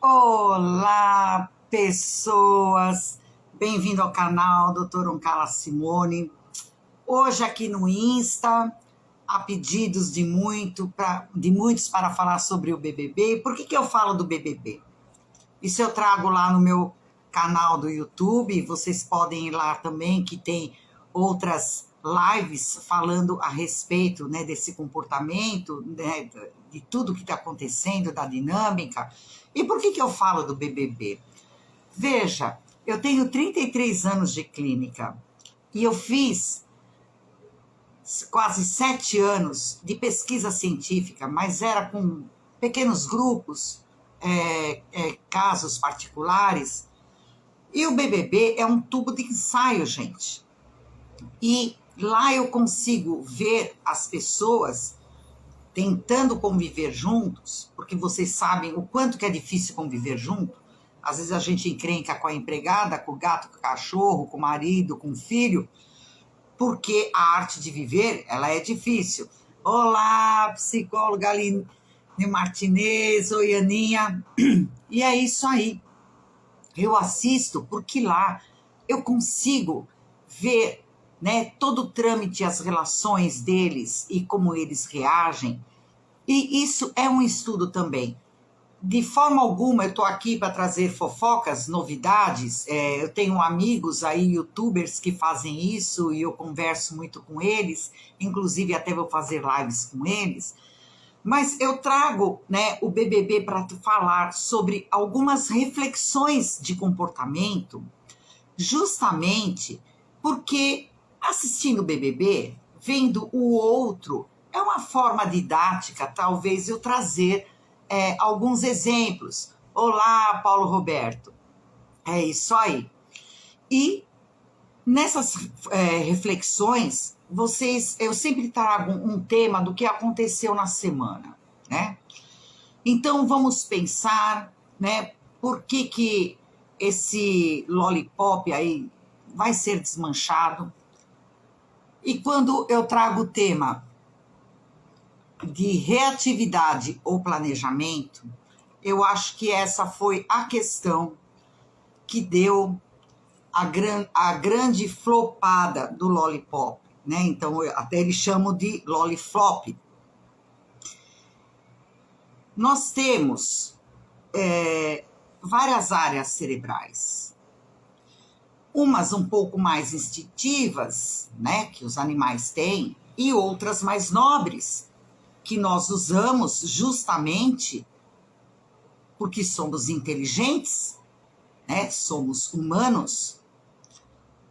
Olá, pessoas! Bem-vindo ao canal Dr. Oncala Simone. Hoje aqui no Insta, há pedidos de muitos para falar sobre o BBB. Por que eu falo do BBB? Isso eu trago lá no meu canal do YouTube. Vocês podem ir lá também, que tem outras lives falando a respeito, né, desse comportamento, né, de tudo que está acontecendo, da dinâmica. E por que eu falo do BBB? Veja, eu tenho 33 anos de clínica e eu fiz quase 7 anos de pesquisa científica, mas era com pequenos grupos, casos particulares. E o BBB é um tubo de ensaio, gente. E lá eu consigo ver as pessoas tentando conviver juntos, porque vocês sabem o quanto que é difícil conviver junto. Às vezes a gente encrenca com a empregada, com o gato, com o cachorro, com o marido, com o filho, porque a arte de viver, ela é difícil. Olá, psicóloga Aline Martinez, oi Aninha. E é isso aí. Eu assisto porque lá eu consigo ver, né, todo o trâmite, as relações deles e como eles reagem. E isso é um estudo também. De forma alguma eu estou aqui para trazer fofocas, novidades. Eu tenho amigos aí, youtubers, que fazem isso e eu converso muito com eles, inclusive até vou fazer lives com eles. Mas eu trago, né, o BBB para falar sobre algumas reflexões de comportamento, justamente porque assistindo o BBB, vendo o outro, é uma forma didática, talvez, eu trazer alguns exemplos. Olá, Paulo Roberto. É isso aí. E nessas reflexões, eu sempre trago um tema do que aconteceu na semana, né? Então, vamos pensar, né, por que esse lollipop aí vai ser desmanchado. E quando eu trago o tema de reatividade ou planejamento, eu acho que essa foi a questão que deu a grande flopada do lollipop, né? Então, até eles chamam de lolliflop. Nós temos várias áreas cerebrais. Umas um pouco mais instintivas, né, que os animais têm, e outras mais nobres, que nós usamos justamente porque somos inteligentes, né, somos humanos.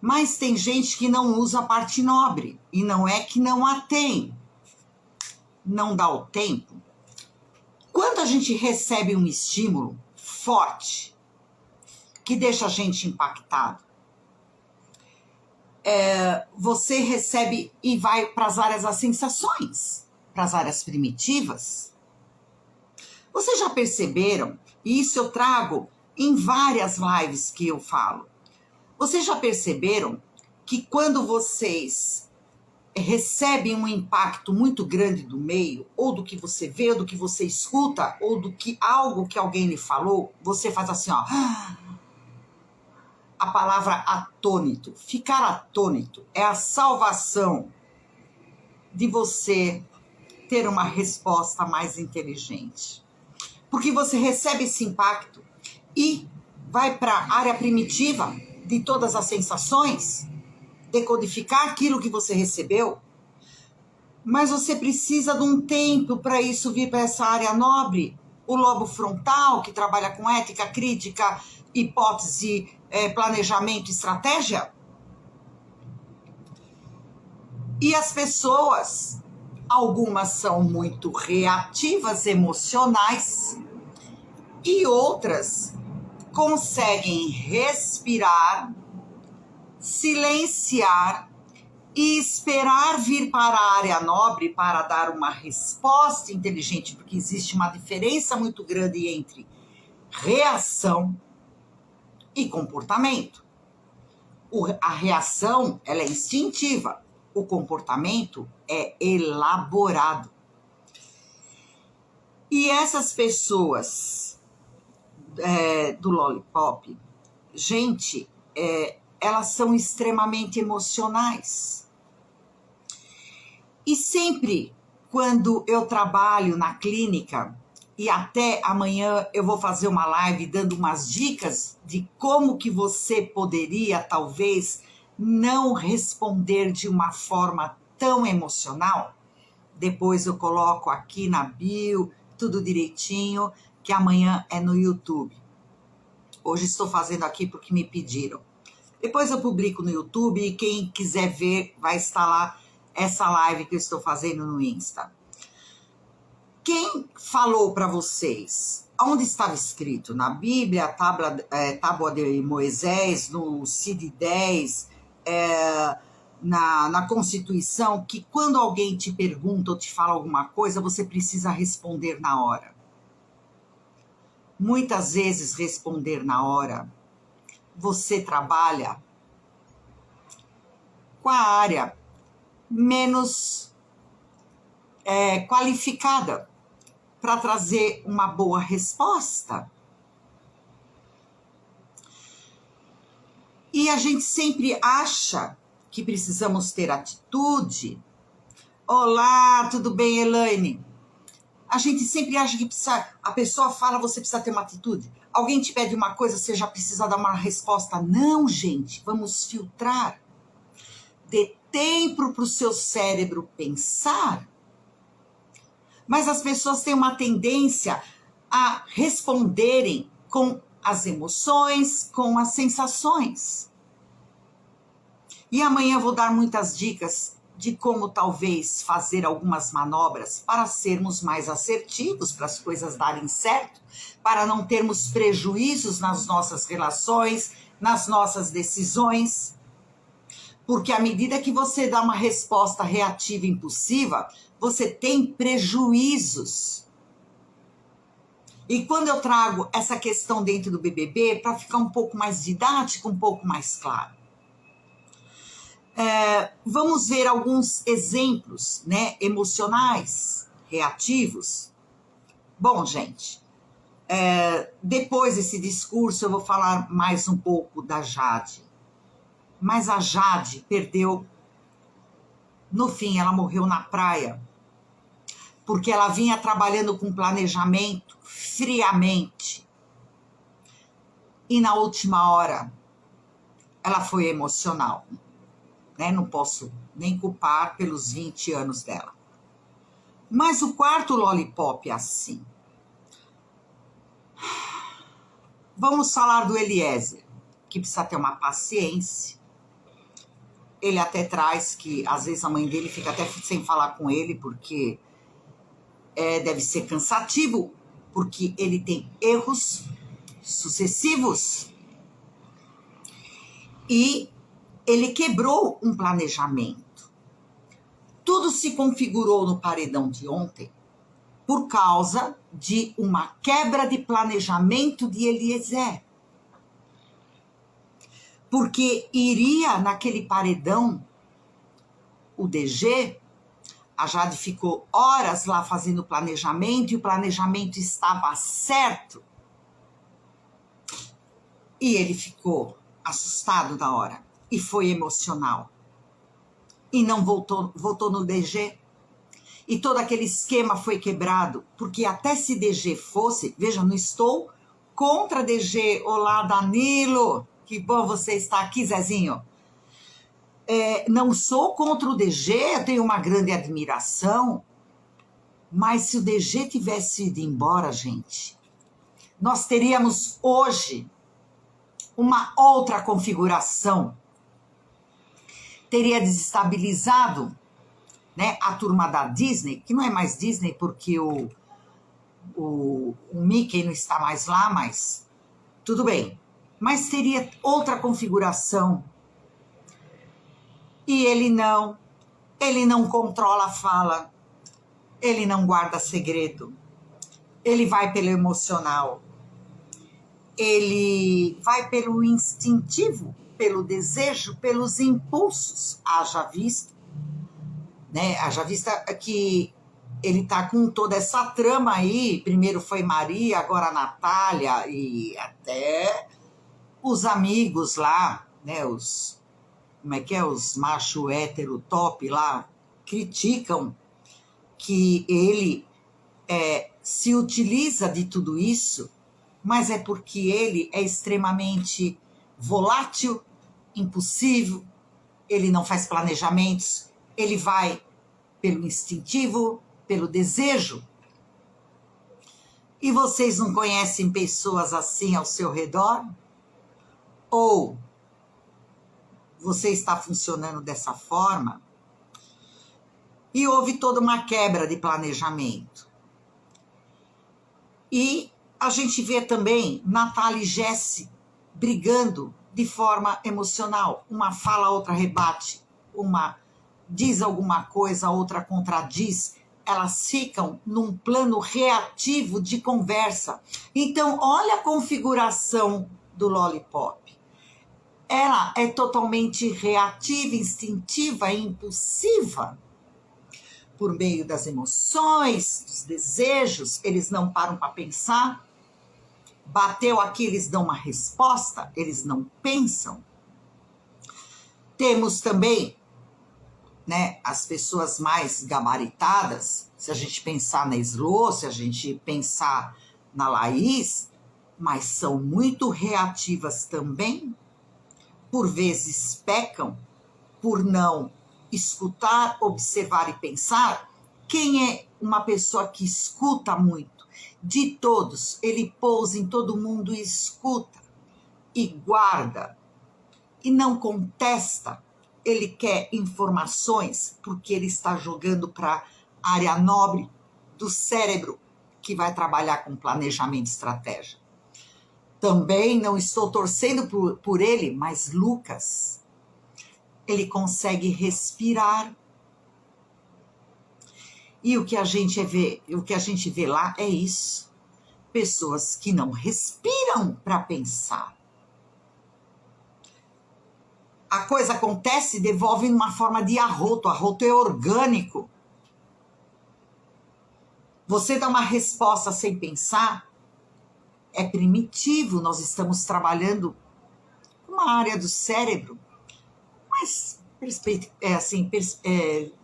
Mas tem gente que não usa a parte nobre, e não é que não a tem, não dá o tempo. Quando a gente recebe um estímulo forte, que deixa a gente impactado, você recebe e vai para as áreas das sensações, para as áreas primitivas. Vocês já perceberam, e isso eu trago em várias lives que eu falo, vocês já perceberam que quando vocês recebem um impacto muito grande do meio, ou do que você vê, ou do que você escuta, ou do que algo que alguém lhe falou, você faz assim, ó. A palavra atônito, ficar atônito é a salvação de você ter uma resposta mais inteligente. Porque você recebe esse impacto e vai para a área primitiva de todas as sensações, decodificar aquilo que você recebeu, mas você precisa de um tempo para isso vir para essa área nobre, o lobo frontal, que trabalha com ética, crítica, hipótese, planejamento, estratégia. E as pessoas, algumas são muito reativas, emocionais, e outras conseguem respirar, silenciar e esperar vir para a área nobre para dar uma resposta inteligente, porque existe uma diferença muito grande entre reação e comportamento. A reação, ela é instintiva, o comportamento é elaborado. E essas pessoas do Lollipop, gente, elas são extremamente emocionais. E sempre quando eu trabalho na clínica, e até amanhã eu vou fazer uma live dando umas dicas de como que você poderia, talvez, não responder de uma forma tão emocional. Depois eu coloco aqui na bio, tudo direitinho, que amanhã é no YouTube. Hoje estou fazendo aqui porque me pediram. Depois eu publico no YouTube e quem quiser ver vai estar lá essa live que eu estou fazendo no Insta. Quem falou para vocês? Onde estava escrito? Na Bíblia, Tábua de Moisés, no CID 10, na Constituição, que quando alguém te pergunta ou te fala alguma coisa, você precisa responder na hora. Muitas vezes responder na hora, você trabalha com a área menos qualificada para trazer uma boa resposta. E a gente sempre acha que precisamos ter atitude. Olá, tudo bem, Elaine? A gente sempre acha que precisa, a pessoa fala, você precisa ter uma atitude. Alguém te pede uma coisa, você já precisa dar uma resposta. Não, gente, vamos filtrar. Dê tempo para o seu cérebro pensar. Mas as pessoas têm uma tendência a responderem com as emoções, com as sensações. E amanhã eu vou dar muitas dicas de como talvez fazer algumas manobras para sermos mais assertivos, para as coisas darem certo, para não termos prejuízos nas nossas relações, nas nossas decisões. Porque à medida que você dá uma resposta reativa e impulsiva, você tem prejuízos. E quando eu trago essa questão dentro do BBB, para ficar um pouco mais didático, um pouco mais claro. Vamos ver alguns exemplos, né, emocionais, reativos. Bom, gente, depois desse discurso eu vou falar mais um pouco da Jade. Mas a Jade perdeu, no fim ela morreu na praia, porque ela vinha trabalhando com planejamento friamente. E na última hora, ela foi emocional. Né? Não posso nem culpar pelos 20 anos dela. Mas o quarto Lollipop é assim. Vamos falar do Eliezer, que precisa ter uma paciência. Ele até traz que, às vezes, a mãe dele fica até sem falar com ele, porque deve ser cansativo, porque ele tem erros sucessivos. E ele quebrou um planejamento. Tudo se configurou no paredão de ontem por causa de uma quebra de planejamento de Eliezer. Porque iria naquele paredão o DG, a Jade ficou horas lá fazendo planejamento e o planejamento estava certo. E ele ficou assustado na hora e foi emocional. E não voltou no DG. E todo aquele esquema foi quebrado, porque até se DG fosse, veja, não estou contra DG. Olá, Danilo, que bom você estar aqui, Zezinho. Não sou contra o DG, eu tenho uma grande admiração, mas se o DG tivesse ido embora, gente, nós teríamos hoje uma outra configuração. Teria desestabilizado, né, a turma da Disney, que não é mais Disney porque o Mickey não está mais lá, mas tudo bem. Mas teria outra configuração. E ele não controla a fala, ele não guarda segredo, ele vai pelo emocional, ele vai pelo instintivo, pelo desejo, pelos impulsos. Haja vista, né? Haja vista que ele tá com toda essa trama aí, primeiro foi Maria, agora a Natália, e até os amigos lá, né, como é que é, os macho hétero top lá, criticam que ele se utiliza de tudo isso, mas é porque ele é extremamente volátil, impulsivo, ele não faz planejamentos, ele vai pelo instintivo, pelo desejo. E vocês não conhecem pessoas assim ao seu redor? Ou você está funcionando dessa forma? E houve toda uma quebra de planejamento. E a gente vê também Natália e Jesse brigando de forma emocional. Uma fala, a outra rebate. Uma diz alguma coisa, a outra contradiz. Elas ficam num plano reativo de conversa. Então, olha a configuração do Lollipop. Ela é totalmente reativa, instintiva e impulsiva. Por meio das emoções, dos desejos, eles não param para pensar. Bateu aqui, eles dão uma resposta, eles não pensam. Temos também, né, as pessoas mais gabaritadas, se a gente pensar na Slo, se a gente pensar na Laís, mas são muito reativas também, por vezes pecam por não escutar, observar e pensar. Quem é uma pessoa que escuta muito? De todos, ele pousa em todo mundo e escuta, e guarda, e não contesta. Ele quer informações, porque ele está jogando para a área nobre do cérebro, que vai trabalhar com planejamento e estratégia. Também não estou torcendo por ele, mas Lucas, ele consegue respirar. E o que a gente vê lá é isso. Pessoas que não respiram para pensar. A coisa acontece e devolve numa forma de arroto. Arroto é orgânico. Você dá uma resposta sem pensar, é primitivo. Nós estamos trabalhando uma área do cérebro, mas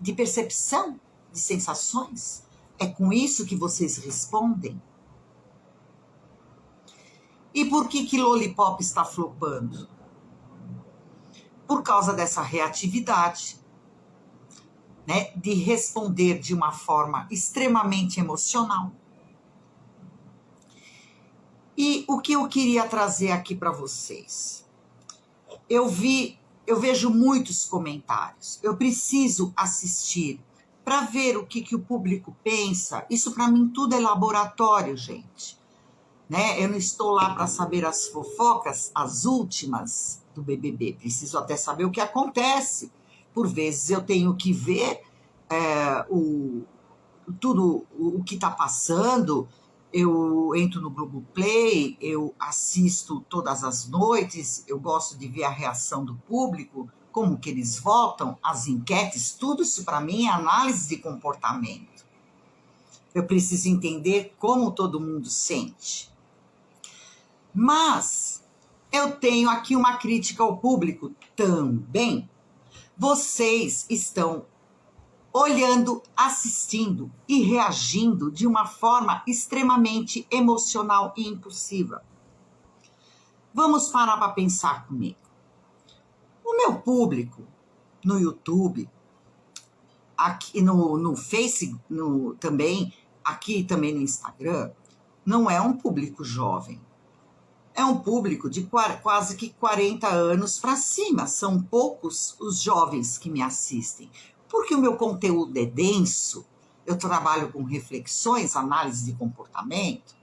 de percepção de sensações. É com isso que vocês respondem. E por que Lollipop está flopando? Por causa dessa reatividade, né, de responder de uma forma extremamente emocional. E o que eu queria trazer aqui para vocês? Eu vejo muitos comentários. Eu preciso assistir para ver o que o público pensa. Isso para mim tudo é laboratório, gente. Né? Eu não estou lá para saber as fofocas, as últimas do BBB. Preciso até saber o que acontece. Por vezes eu tenho que ver tudo o que está passando. Eu entro no Globoplay, eu assisto todas as noites, eu gosto de ver a reação do público, como que eles votam, as enquetes, tudo isso para mim é análise de comportamento. Eu preciso entender como todo mundo sente. Mas eu tenho aqui uma crítica ao público também. Vocês estão olhando, assistindo e reagindo de uma forma extremamente emocional e impulsiva. Vamos parar para pensar comigo. O meu público no YouTube, aqui no Face, também, aqui também no Instagram, não é um público jovem. É um público de quase que 40 anos para cima. São poucos os jovens que me assistem. Porque o meu conteúdo é denso, eu trabalho com reflexões, análise de comportamento.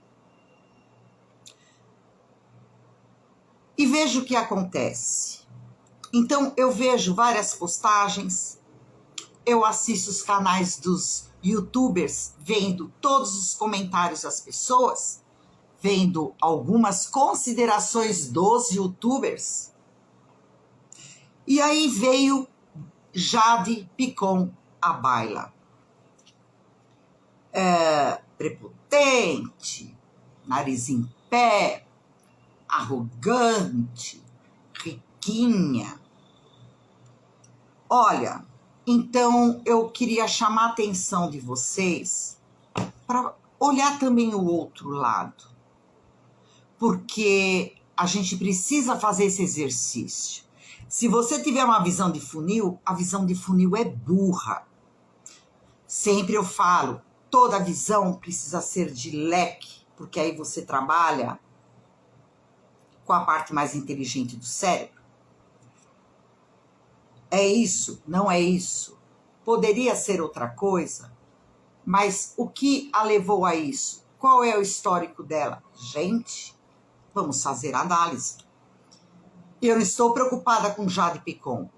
E vejo o que acontece. Então, eu vejo várias postagens, eu assisto os canais dos YouTubers, vendo todos os comentários das pessoas, vendo algumas considerações dos YouTubers. E aí veio Jade Picon à baila. prepotente, nariz em pé, arrogante, riquinha. Olha, então eu queria chamar a atenção de vocês para olhar também o outro lado, porque a gente precisa fazer esse exercício. Se você tiver uma visão de funil, a visão de funil é burra. Sempre eu falo, toda visão precisa ser de leque, porque aí você trabalha com a parte mais inteligente do cérebro. É isso, não é isso. Poderia ser outra coisa, mas o que a levou a isso? Qual é o histórico dela? Gente, vamos fazer análise. Eu não estou preocupada com Jade Picon.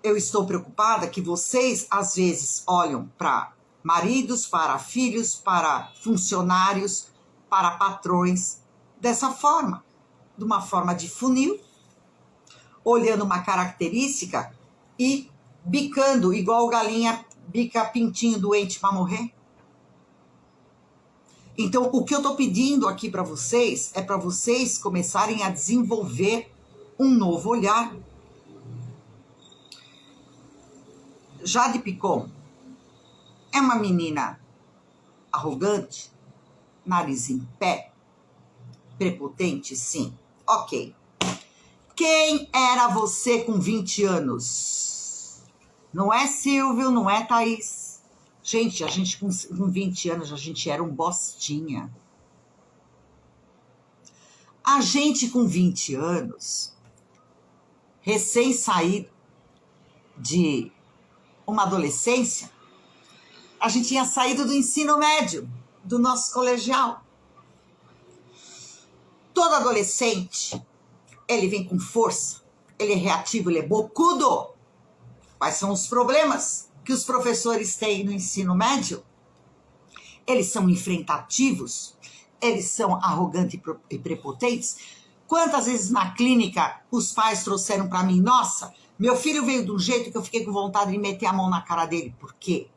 Eu estou preocupada que vocês, às vezes, olham para maridos, para filhos, para funcionários, para patrões, dessa forma, de uma forma de funil, olhando uma característica e bicando, igual galinha bica pintinho doente para morrer. Então, o que eu estou pedindo aqui para vocês é para vocês começarem a desenvolver um novo olhar. Jade Picon é uma menina arrogante, nariz em pé, prepotente, sim. Ok. Quem era você com 20 anos? Não é Silvio, não é Thaís. Gente, a gente com 20 anos, a gente era um bostinha. A gente com 20 anos, recém-saído de uma adolescência, a gente tinha saído do ensino médio, do nosso colegial. Todo adolescente, ele vem com força, ele é reativo, ele é bocudo. Quais são os problemas que os professores têm no ensino médio? Eles são enfrentativos, eles são arrogantes e prepotentes. Quantas vezes na clínica os pais trouxeram para mim, nossa, meu filho veio de um jeito que eu fiquei com vontade de meter a mão na cara dele. Por quê?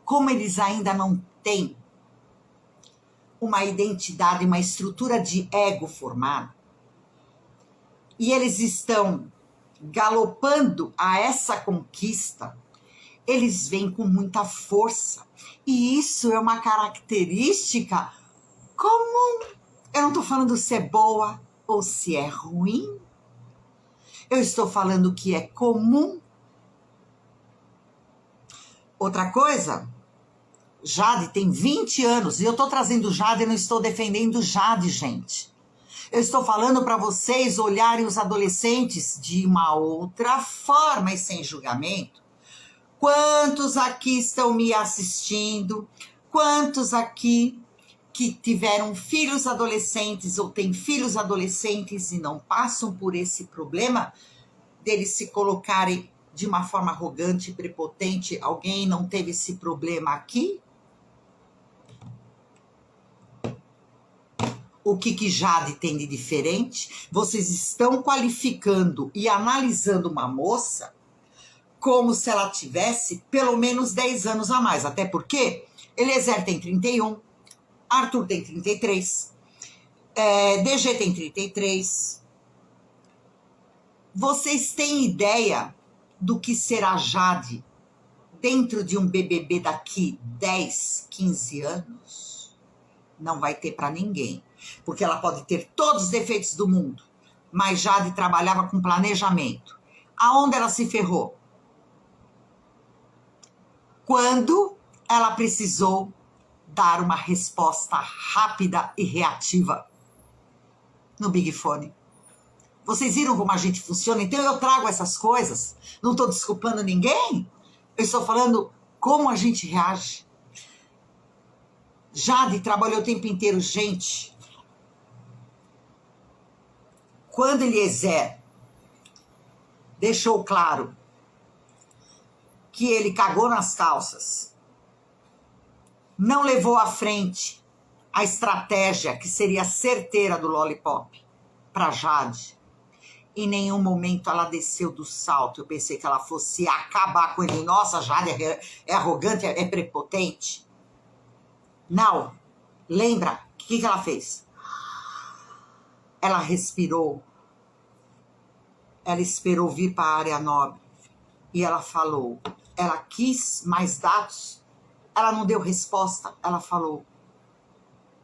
Como eles ainda não têm uma identidade, uma estrutura de ego formada, e eles estão galopando a essa conquista, eles vêm com muita força. E isso é uma característica comum. Eu não estou falando se é boa ou se é ruim. Eu estou falando que é comum. Outra coisa, Jade tem 20 anos, e eu estou trazendo Jade e não estou defendendo Jade, gente. Eu estou falando para vocês olharem os adolescentes de uma outra forma e sem julgamento. Quantos aqui estão me assistindo? Quantos aqui que tiveram filhos adolescentes ou têm filhos adolescentes e não passam por esse problema deles se colocarem de uma forma arrogante e prepotente? Alguém não teve esse problema aqui? O que Jade tem de diferente? Vocês estão qualificando e analisando uma moça como se ela tivesse pelo menos 10 anos a mais. Até porque Eliezer tem 31, Arthur tem 33, DG tem 33. Vocês têm ideia do que será Jade dentro de um BBB daqui 10, 15 anos? Não vai ter para ninguém. Porque ela pode ter todos os defeitos do mundo, mas Jade trabalhava com planejamento. Aonde ela se ferrou? Quando ela precisou dar uma resposta rápida e reativa no Big Fone. Vocês viram como a gente funciona? Então eu trago essas coisas. Não estou desculpando ninguém. Eu estou falando como a gente reage. Jade trabalhou o tempo inteiro, gente. Quando Eliezer deixou claro que ele cagou nas calças, não levou à frente a estratégia que seria certeira do Lollipop para Jade, em nenhum momento ela desceu do salto. Eu pensei que ela fosse acabar com ele. Nossa, Jade é arrogante, é prepotente. Não. Lembra? O que ela fez? Ela respirou. Ela esperou vir para a área nobre. E ela falou. Ela quis mais dados. Ela não deu resposta. Ela falou: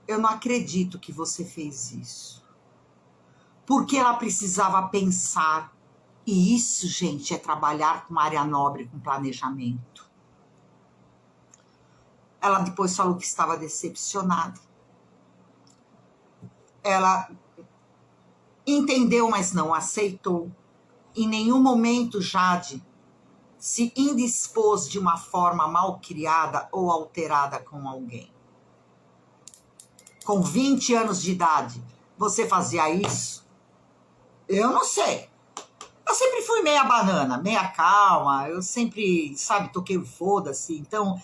eu não acredito que você fez isso. Porque ela precisava pensar. E isso, gente, é trabalhar com área nobre, com planejamento. Ela depois falou que estava decepcionada. Ela entendeu, mas não aceitou. Em nenhum momento, Jade se indispôs de uma forma mal criada ou alterada com alguém. Com 20 anos de idade, você fazia isso? Eu não sei. Eu sempre fui meia banana, meia calma. Eu sempre, sabe, toquei o foda-se. Então,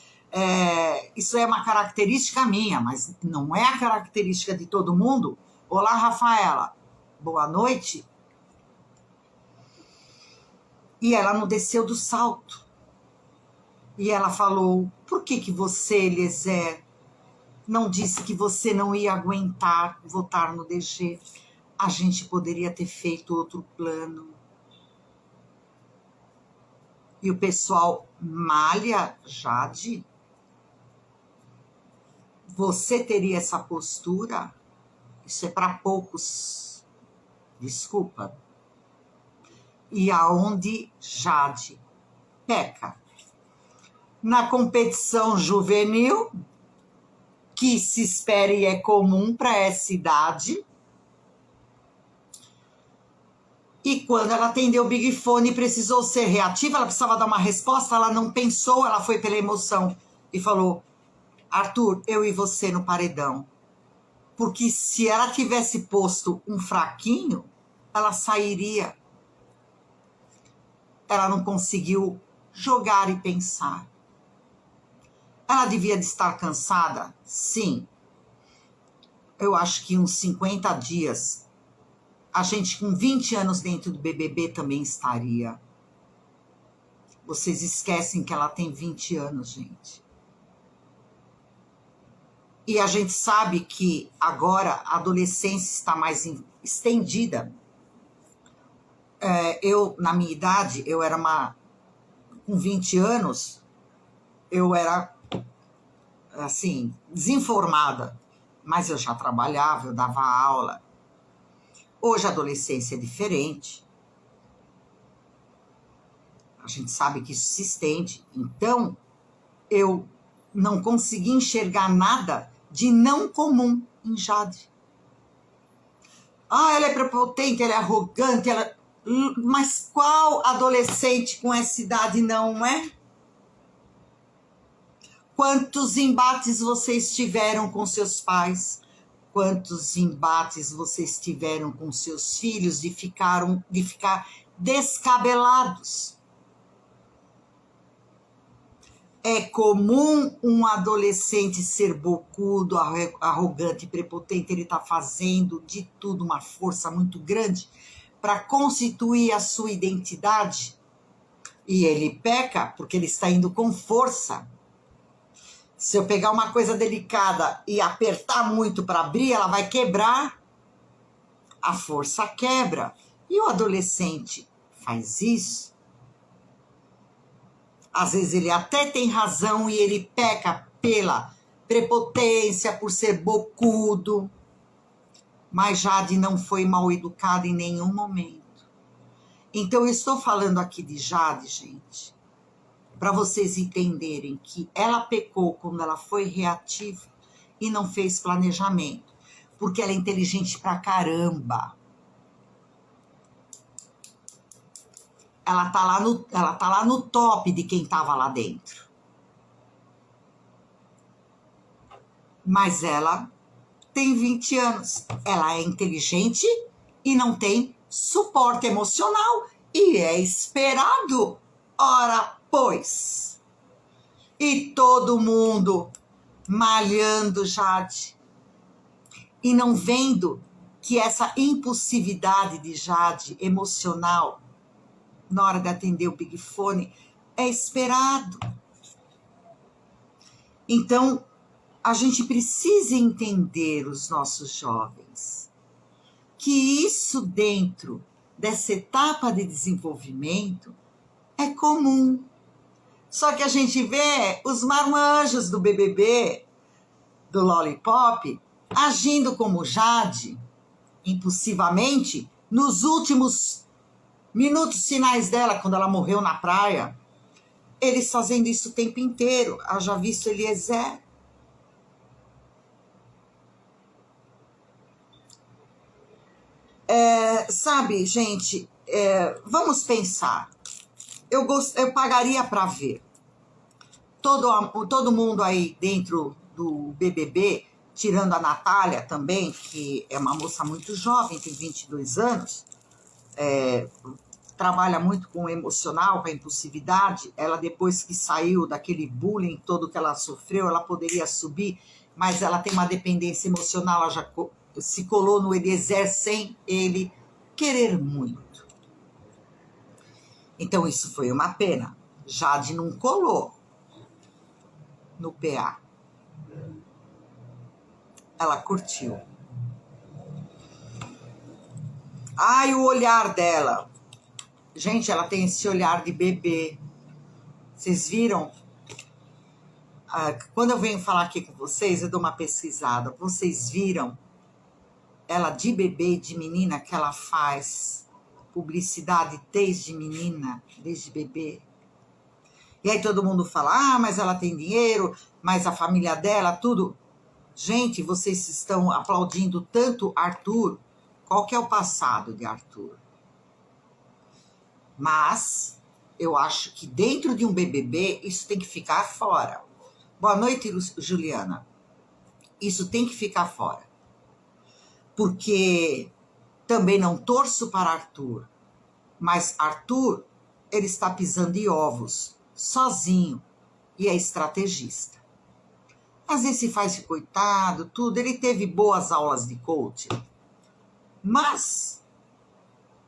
isso é uma característica minha, mas não é a característica de todo mundo. Olá, Rafaela. Boa noite. E ela não desceu do salto. E ela falou: por que você, Eliezer, não disse que você não ia aguentar votar no DG? A gente poderia ter feito outro plano. E o pessoal malha, Jade? Você teria essa postura? Isso é para poucos. Desculpa. E aonde Jade peca? Na competição juvenil, que se espera e é comum para essa idade. E quando ela atendeu o Big Fone e precisou ser reativa, ela precisava dar uma resposta, ela não pensou, ela foi pela emoção e falou: Arthur, eu e você no paredão. Porque se ela tivesse posto um fraquinho, ela sairia. Ela não conseguiu jogar e pensar. Ela devia de estar cansada? Sim. Eu acho que uns 50 dias, a gente com 20 anos dentro do BBB também estaria. Vocês esquecem que ela tem 20 anos, gente. E a gente sabe que agora a adolescência está mais estendida. Eu, na minha idade, eu era com 20 anos, eu era, assim, desinformada. Mas eu já trabalhava, eu dava aula. Hoje a adolescência é diferente. A gente sabe que isso se estende. Então, eu não consegui enxergar nada de não comum em Jade. Ela é prepotente, ela é arrogante, mas qual adolescente com essa idade não é? Quantos embates vocês tiveram com seus pais? Quantos embates vocês tiveram com seus filhos de ficar descabelados? É comum um adolescente ser bocudo, arrogante, prepotente. Ele está fazendo de tudo uma força muito grande para constituir a sua identidade. E ele peca porque ele está indo com força. Se eu pegar uma coisa delicada e apertar muito para abrir, ela vai quebrar. A força quebra. E o adolescente faz isso. Às vezes ele até tem razão e ele peca pela prepotência, por ser bocudo. Mas Jade não foi mal educada em nenhum momento. Então eu estou falando aqui de Jade, gente, para vocês entenderem que ela pecou quando ela foi reativa e não fez planejamento. Porque ela é inteligente pra caramba. Ela tá lá no top de quem tava lá dentro. Mas ela tem 20 anos. Ela é inteligente e não tem suporte emocional. E é esperado. Ora, pois. E todo mundo malhando Jade. E não vendo que essa impulsividade de Jade emocional na hora de atender o Big Fone, é esperado. Então, a gente precisa entender os nossos jovens, que isso dentro dessa etapa de desenvolvimento é comum. Só que a gente vê os marmanjos do BBB, do Lollipop, agindo como Jade, impulsivamente, nos últimos minutos finais dela, quando ela morreu na praia. Eles fazendo isso o tempo inteiro. Haja visto Eliezer. Sabe, gente, vamos pensar. Eu pagaria para ver todo mundo aí dentro do BBB, tirando a Natália também, que é uma moça muito jovem, tem 22 anos, trabalha muito com o emocional, com a impulsividade. Ela, depois que saiu daquele bullying todo que ela sofreu, ela poderia subir, mas ela tem uma dependência emocional, ela já se colou no Eliezer sem ele querer muito. Então isso foi uma pena. Jade não colou no PA. Ela curtiu. Ai, o olhar dela. Gente, ela tem esse olhar de bebê. Vocês viram? Quando eu venho falar aqui com vocês, eu dou uma pesquisada. Vocês viram ela de bebê e de menina, que ela faz publicidade desde menina, desde bebê? E aí todo mundo fala, mas ela tem dinheiro, mas a família dela, tudo. Gente, vocês estão aplaudindo tanto Arthur. Qual que é o passado de Arthur? Mas eu acho que dentro de um BBB isso tem que ficar fora. Boa noite, Juliana. Isso tem que ficar fora. Porque também não torço para Arthur, mas Arthur, ele está pisando em ovos, sozinho, e é estrategista. Às vezes se faz de coitado, tudo. Ele teve boas aulas de coaching, mas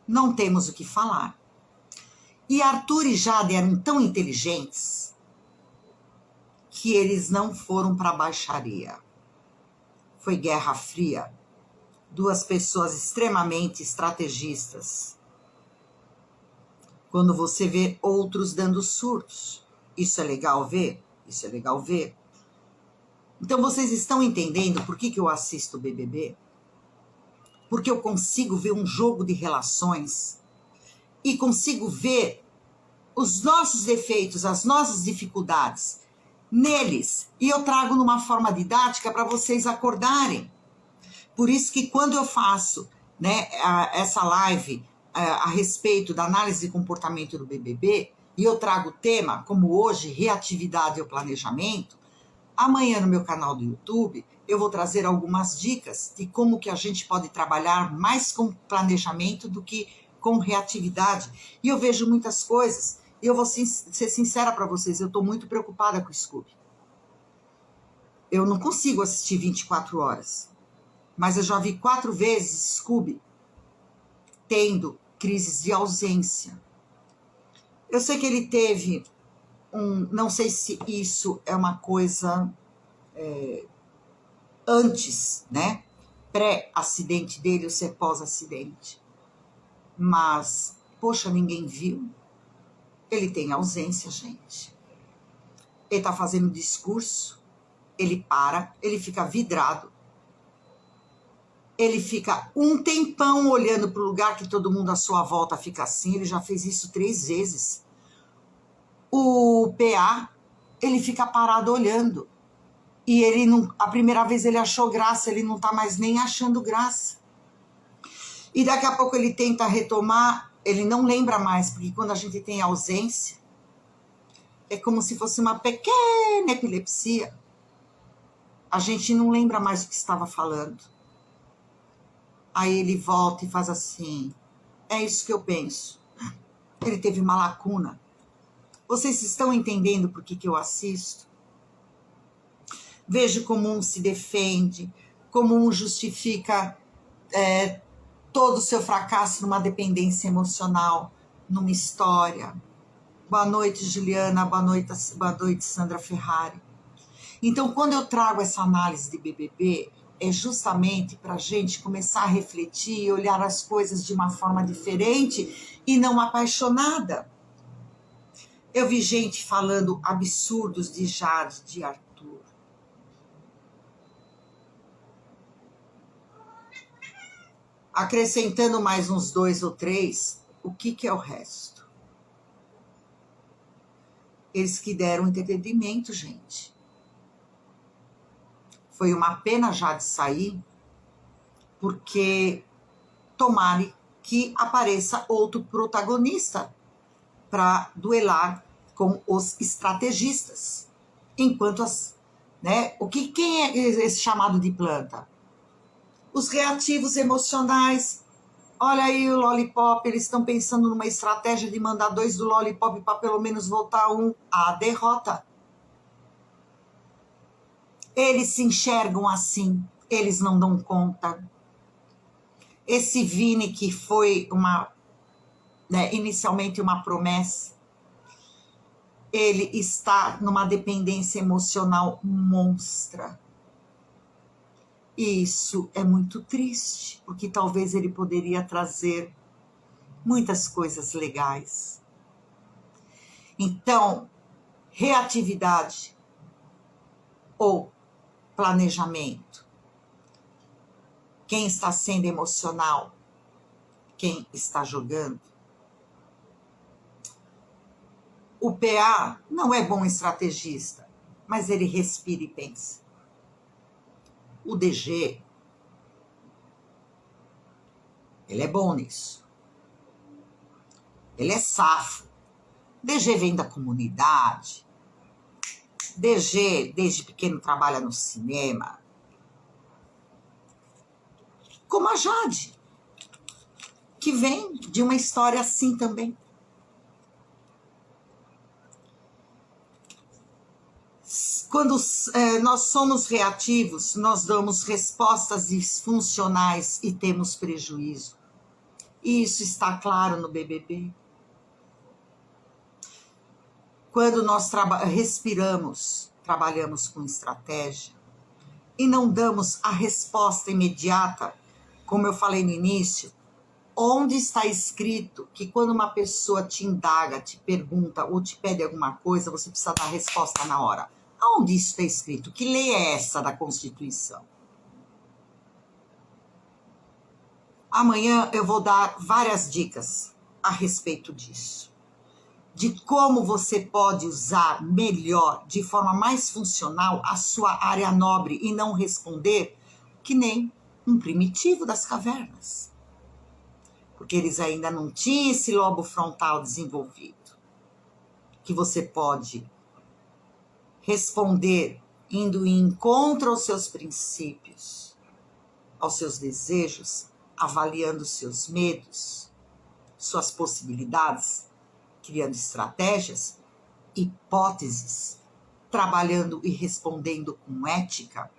não temos o que falar. E Arthur e Jade eram tão inteligentes que eles não foram para a baixaria. Foi Guerra Fria. Duas pessoas extremamente estrategistas. Quando você vê outros dando surtos, isso é legal ver? Isso é legal ver. Então vocês estão entendendo por que eu assisto o BBB? Porque eu consigo ver um jogo de relações e consigo ver os nossos defeitos, as nossas dificuldades neles. E eu trago numa forma didática para vocês acordarem. Por isso que quando eu faço, né, essa live a respeito da análise de comportamento do BBB, e eu trago o tema, como hoje, reatividade ou planejamento, amanhã no meu canal do YouTube eu vou trazer algumas dicas de como que a gente pode trabalhar mais com planejamento do que com reatividade. E eu vejo muitas coisas, e eu vou ser sincera para vocês, eu estou muito preocupada com o Scooby. Eu não consigo assistir 24 horas. Mas eu já vi 4 vezes Scooby tendo crises de ausência. Eu sei que ele teve não sei se isso é uma coisa antes, né? Pré-acidente dele ou se é pós-acidente. Mas, poxa, ninguém viu. Ele tem ausência, gente. Ele tá fazendo discurso, ele para, ele fica vidrado. Ele fica um tempão olhando para o lugar que todo mundo à sua volta fica assim. Ele já fez isso 3 vezes. O PA, ele fica parado olhando. E ele não, a primeira vez ele achou graça, ele não está mais nem achando graça. E daqui a pouco ele tenta retomar, ele não lembra mais, porque quando a gente tem ausência, é como se fosse uma pequena epilepsia. A gente não lembra mais o que estava falando. Aí ele volta e faz assim, é isso que eu penso. Ele teve uma lacuna. Vocês estão entendendo por que eu assisto? Vejo como um se defende, como um justifica todo o seu fracasso numa dependência emocional, numa história. Boa noite, Juliana. Boa noite, Sandra Ferrari. Então, quando eu trago essa análise de BBB, é justamente para a gente começar a refletir e olhar as coisas de uma forma diferente e não apaixonada. Eu vi gente falando absurdos de Jade, de Arthur. Acrescentando mais uns 2 ou 3, o que é o resto? Eles que deram entretenimento, gente. Foi uma pena Jade sair, porque tomara que apareça outro protagonista para duelar com os estrategistas. Enquanto quem é esse chamado de planta? Os reativos emocionais. Olha aí o Lollipop, eles estão pensando numa estratégia de mandar 2 do Lollipop para pelo menos voltar um à derrota. Eles se enxergam assim, eles não dão conta. Esse Vini que foi inicialmente uma promessa, ele está numa dependência emocional monstra. E isso é muito triste, porque talvez ele poderia trazer muitas coisas legais. Então, reatividade ou planejamento. Quem está sendo emocional? Quem está jogando? O PA não é bom estrategista, mas ele respira e pensa. O DG, ele é bom nisso. Ele é safo. DG vem da comunidade. DG, desde pequeno, trabalha no cinema. Como a Jade, que vem de uma história assim também. Quando nós somos reativos, nós damos respostas disfuncionais e temos prejuízo. E isso está claro no BBB. Quando nós respiramos, trabalhamos com estratégia e não damos a resposta imediata, como eu falei no início, onde está escrito que quando uma pessoa te indaga, te pergunta ou te pede alguma coisa, você precisa dar a resposta na hora? Onde isso está escrito? Que lei é essa da Constituição? Amanhã eu vou dar várias dicas a respeito disso. De como você pode usar melhor, de forma mais funcional, a sua área nobre e não responder que nem um primitivo das cavernas. Porque eles ainda não tinham esse lobo frontal desenvolvido. Que você pode responder indo em encontro aos seus princípios, aos seus desejos, avaliando seus medos, suas possibilidades, criando estratégias, hipóteses, trabalhando e respondendo com ética.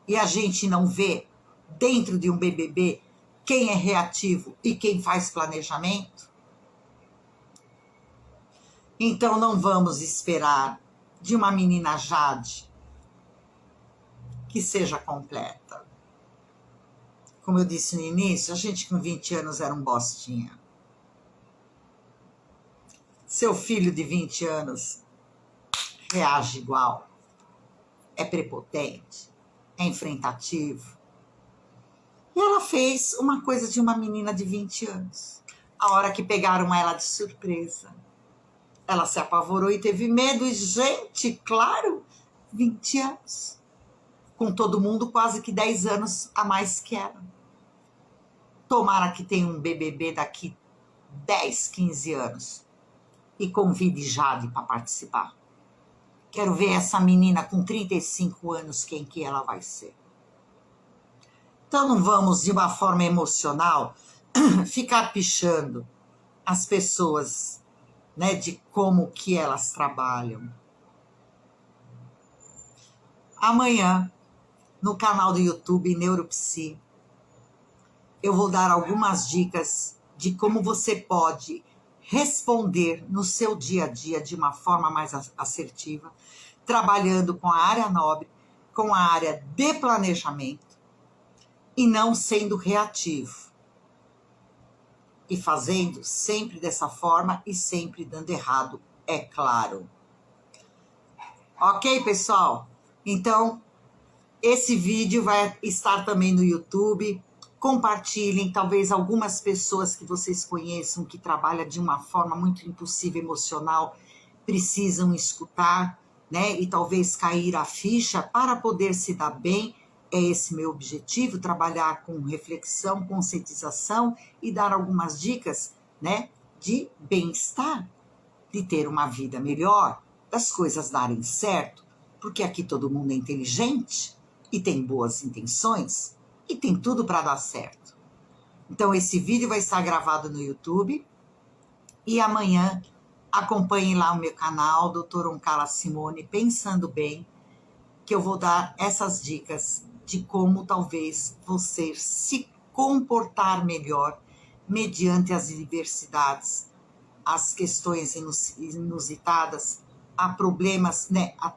E a gente não vê dentro de um BBB quem é reativo e quem faz planejamento. Então não vamos esperar de uma menina Jade que seja completa. Como eu disse no início, a gente com 20 anos era um bostinha. Seu filho de 20 anos reage igual, é prepotente, é enfrentativo. E ela fez uma coisa de uma menina de 20 anos. A hora que pegaram ela de surpresa, ela se apavorou e teve medo. E, gente, claro, 20 anos. Com todo mundo quase que 10 anos a mais que ela. Tomara que tenha um BBB daqui 10, 15 anos. E convide Jade para participar. Quero ver essa menina com 35 anos, quem que ela vai ser. Então não vamos, de uma forma emocional, ficar pichando as pessoas, de como que elas trabalham. Amanhã, no canal do YouTube Neuropsi, eu vou dar algumas dicas de como você pode responder no seu dia a dia de uma forma mais assertiva, trabalhando com a área nobre, com a área de planejamento e não sendo reativo. E fazendo sempre dessa forma e sempre dando errado, é claro. Ok, pessoal? Então, esse vídeo vai estar também no YouTube. Compartilhem, talvez algumas pessoas que vocês conheçam que trabalham de uma forma muito impulsiva, emocional, precisam escutar, né? E talvez cair a ficha para poder se dar bem. É esse meu objetivo, trabalhar com reflexão, conscientização e dar algumas dicas, né? De bem-estar, de ter uma vida melhor, das coisas darem certo, porque aqui todo mundo é inteligente e tem boas intenções e tem tudo para dar certo. Então, esse vídeo vai estar gravado no YouTube e amanhã acompanhem lá o meu canal, Dr. Oncala Simone, Pensando Bem, que eu vou dar essas dicas de como talvez você se comportar melhor mediante as diversidades, as questões inusitadas, a problemas, né, a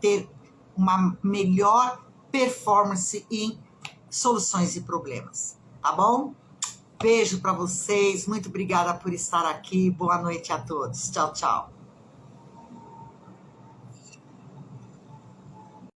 ter uma melhor performance em soluções de problemas, tá bom? Beijo para vocês, muito obrigada por estar aqui, boa noite a todos, tchau, tchau.